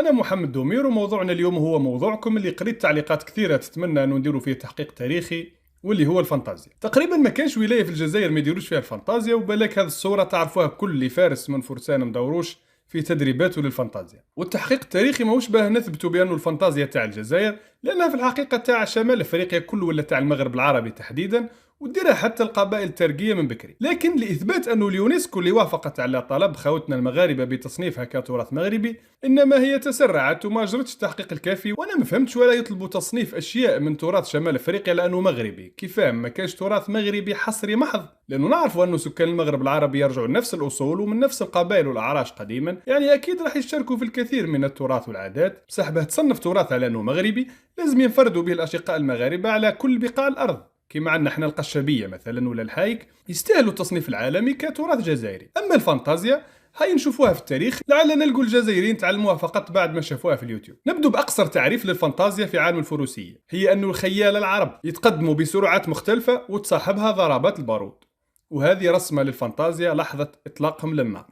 أنا محمد دومير، وموضوعنا اليوم هو موضوعكم اللي قريت تعليقات كثيرة تتمنى أنه نديروا فيه تحقيق تاريخي، واللي هو الفانتازيا. تقريبا ما كانش ولاية في الجزائر ما يديروش فيها الفانتازيا، وبالك هذه الصورة تعرفوها كل اللي فارس من فرسان مدوروش في تدريباته للفانتازيا. والتحقيق التاريخي ماهوش باه نثبتوا بأنه الفانتازيا تاع الجزائر، لأنها في الحقيقة تاع شمال أفريقيا كله، ولا تاع المغرب العربي تحديدا، وديرها حتى القبائل التركية من بكري. لكن لإثبات أنه اليونسكو اللي وافقت على طلب خوتنا المغاربة بتصنيفها كتراث مغربي، إنما هي تسرعت وما جرتش التحقيق الكافي. وأنا ما فهمتش ولا يطلبوا تصنيف أشياء من تراث شمال أفريقيا لأنه مغربي، كيفاه ما كاش تراث مغربي حصري محض؟ لأنه نعرفوا أنه سكان المغرب العربي يرجعوا لنفس الأصول ومن نفس القبائل والأعراش قديما، يعني أكيد راح يشتركوا في الكثير من التراث والعادات. بصح باه تصنف تراث على أنه مغربي لازم ينفردوا به الأشقاء المغاربة على كل بقاع الأرض، كما عندنا احنا القشابية مثلا ولا الحايك، يستاهلوا التصنيف العالمي كتراث جزائري. أما الفانتازيا هاي نشوفوها في التاريخ، لعلنا نلقوا الجزائريين تعلموها فقط بعد ما شافوها في اليوتيوب. نبدو بأقصر تعريف للفانتازيا في عالم الفروسية، هي أنه الخيال العرب يتقدموا بسرعات مختلفة وتصاحبها ضربات البارود، وهذه رسمة للفانتازيا لحظة إطلاقهم للنار.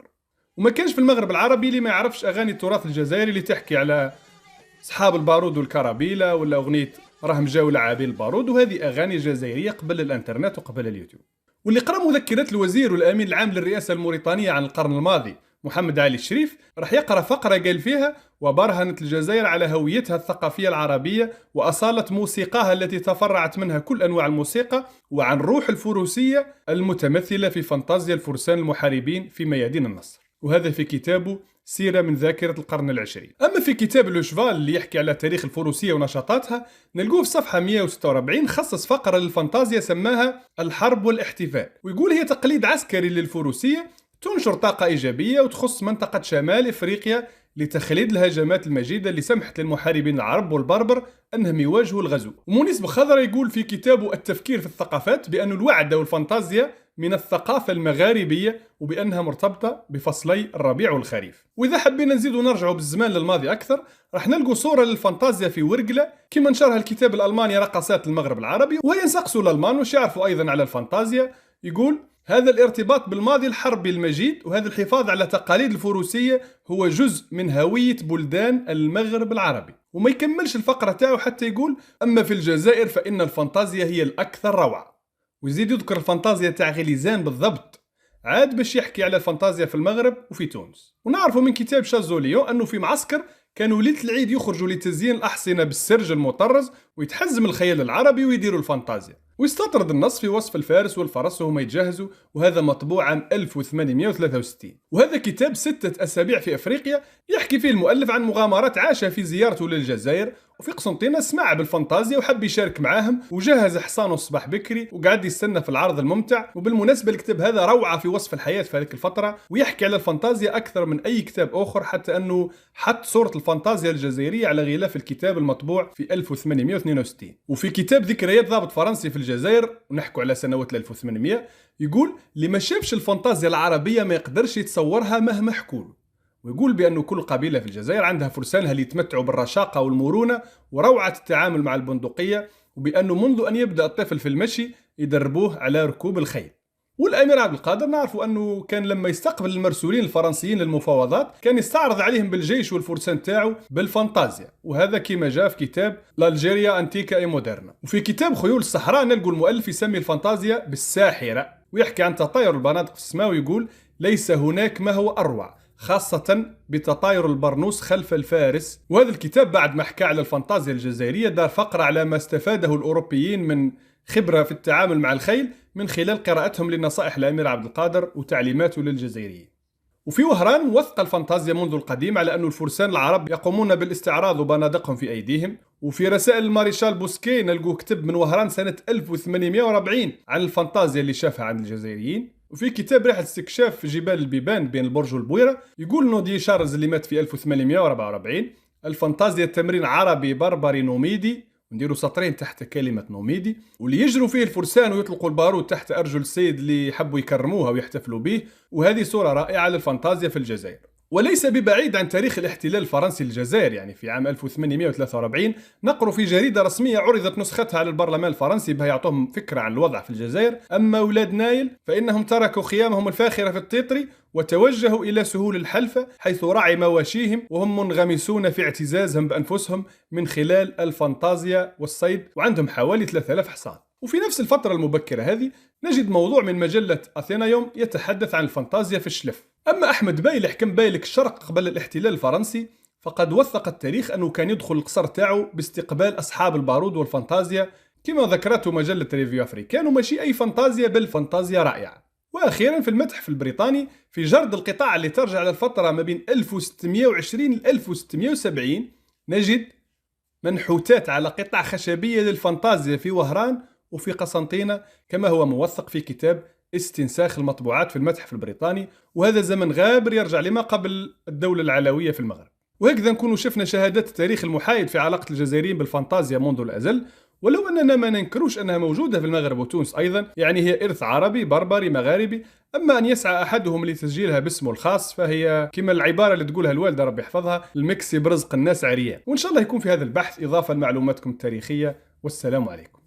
وما كانش في المغرب العربي اللي ما يعرفش أغاني التراث الجزائري اللي تحكي على أصحاب البارود والكرابيلة، ولا أغنية راهم جاو لعابين البارود، وهذه أغاني جزائرية قبل الإنترنت وقبل اليوتيوب. واللي قرأ مذكرة الوزير والأمين العام للرئاسة الموريتانية عن القرن الماضي محمد علي الشريف راح يقرأ فقرة قال فيها: وبرهنت الجزائر على هويتها الثقافية العربية وأصالة موسيقاها التي تفرعت منها كل أنواع الموسيقى، وعن روح الفروسية المتمثلة في فانتازيا الفرسان المحاربين في ميادين النصر. وهذا في كتابه سيرة من ذاكرة القرن العشرين. أما في كتاب لو شفال اللي يحكي على تاريخ الفروسية ونشاطاتها، نلقوه في صفحة 146 خصص فقرة للفانتازيا سماها الحرب والاحتفال، ويقول هي تقليد عسكري للفروسية تنشر طاقة إيجابية وتخص منطقة شمال إفريقيا لتخليد الهجمات المجيدة اللي سمحت للمحاربين العرب والبربر أنهم يواجهوا الغزو. ومنيس بخضرة يقول في كتابه التفكير في الثقافات بأن الوعد والفانتازيا من الثقافة المغاربية، وبأنها مرتبطة بفصلي الربيع والخريف. وإذا حبينا نزيدوا نرجعوا بالزمان للماضي أكثر، راح نلقوا صورة للفانتازيا في ورقلة كما نشرها الكتاب الألماني رقصات المغرب العربي، وهي نسقسوا الألمان وش يعرفوا أيضا على الفانتازيا. يقول: هذا الارتباط بالماضي الحربي المجيد وهذا الحفاظ على تقاليد الفروسية هو جزء من هوية بلدان المغرب العربي. وما يكملش الفقرة تاعو حتى يقول: أما في الجزائر فإن الفانتازيا هي الأكثر روعة. ويزيد يذكر الفانتازيا تاع غليزان بالضبط، عاد باش يحكي على الفانتازيا في المغرب وفي تونس. ونعرفوا من كتاب شازوليو أنه في معسكر كانوا ليلة العيد يخرجوا لتزيين الأحصنة بالسرج المطرز ويتحزم الخيال العربي ويديروا الفانتازيا. ويستطرد النص في وصف الفارس والفرس وهما يتجهزوا، وهذا مطبوع عام 1863. وهذا كتاب 6 أسابيع في أفريقيا، يحكي فيه المؤلف عن مغامرات عاشها في زيارته للجزائر، وفي قسنطينة سمع بالفانتازيا وحب يشارك معاهم، وجهز حصانه الصباح بكري وقعد يستنى في العرض الممتع. وبالمناسبة الكتاب هذا روعة في وصف الحياة في هذيك الفترة، ويحكي على الفانتازيا أكثر من أي كتاب آخر، حتى أنه حط صورة الفانتازيا الجزائرية على غلاف الكتاب المطبوع في 1862. وفي كتاب ذكريات ضابط فرنسي في الجزائر، ونحكوا على سنوات 1800، يقول: اللي ما شافش الفانتازيا العربية ما يقدرش يتصورها مهما حكوله. ويقول بأنه كل قبيلة في الجزائر عندها فرسانها اللي يتمتعوا بالرشاقة والمرونة وروعة التعامل مع البندقية، وبأنه منذ أن يبدأ الطفل في المشي يدربوه على ركوب الخيل. والأمير عبد القادر نعرفوا أنه كان لما يستقبل المرسولين الفرنسيين للمفاوضات كان يستعرض عليهم بالجيش والفرسان تاعو بالفانتازيا، وهذا كما جاء في كتاب لالجيريا أنتيكا اي مودرنا. وفي كتاب خيول الصحراء نلقوا المؤلف يسمي الفانتازيا بالساحرة، ويحكي عن تطاير البنادق في السماء، ويقول: ليس هناك ما هو أروع خاصة بتطاير البرنوس خلف الفارس. وهذا الكتاب بعد ما حكى على الفانتازيا الجزائرية دار فقرة على ما استفاده الأوروبيين من خبرة في التعامل مع الخيل من خلال قراءتهم لنصائح الأمير عبد القادر وتعليماته للجزائريين. وفي وهران وثق الفانتازيا منذ القديم على أن الفرسان العرب يقومون بالاستعراض وبنادقهم في أيديهم. وفي رسائل الماريشال بوسكي نلقوه كتب من وهران سنة 1840 عن الفانتازيا اللي شافها عند الجزائريين. وفي كتاب رحلة استكشاف في جبال البيبان بين البرج والبويرة يقول نودي شارلز اللي مات في 1844: الفانتازيا تمرين عربي بربري نوميدي، ونديروا سطرين تحت كلمة نوميدي، واللي يجروا فيه الفرسان ويطلقوا البارود تحت أرجل السيد اللي يحبوا يكرموها ويحتفلوا به. وهذه صورة رائعة للفانتازيا في الجزائر. وليس ببعيد عن تاريخ الاحتلال الفرنسي للجزائر. يعني في عام 1843 نقروا في جريدة رسمية عرضت نسختها على البرلمان الفرنسي بها يعطوهم فكرة عن الوضع في الجزائر: أما أولاد نايل فإنهم تركوا خيامهم الفاخرة في التيطري وتوجهوا إلى سهول الحلفة حيث رعي مواشيهم وهم منغمسون في اعتزازهم بأنفسهم من خلال الفانتازيا والصيد، وعندهم حوالي 3000 حصان. وفي نفس الفترة المبكرة هذه نجد موضوع من مجلة أثينايوم يتحدث عن الفانتازيا في الشلف. أما أحمد بايلح حكم بايلك الشرق قبل الاحتلال الفرنسي فقد وثق التاريخ أنه كان يدخل القصر تاعو باستقبال أصحاب البارود والفانتازيا كما ذكرته مجلة ريفيو أفريكان، وماشي أي فانتازيا بل فانتازيا رائعة. وأخيرا في المتحف البريطاني في جرد القطاع اللي ترجع للفترة ما بين 1620 ل 1670 نجد منحوتات على قطع خشبية للفانتازيا في وهران وفي قسنطينة كما هو موثق في كتاب استنساخ المطبوعات في المتحف البريطاني، وهذا زمن غابر يرجع لما قبل الدولة العلوية في المغرب. وهكذا نكون شفنا شهادات التاريخ المحايد في علاقة الجزائريين بالفانتازيا منذ الأزل، ولو أننا ما ننكروش أنها موجودة في المغرب وتونس أيضا، يعني هي إرث عربي بربري مغاربي. أما أن يسعى أحدهم لتسجيلها باسمه الخاص فهي كما العبارة اللي تقولها الوالدة ربي يحفظها: المكسي برزق الناس عريان. وإن شاء الله يكون في هذا البحث إضافة لمعلوماتكم التاريخية، والسلام عليكم.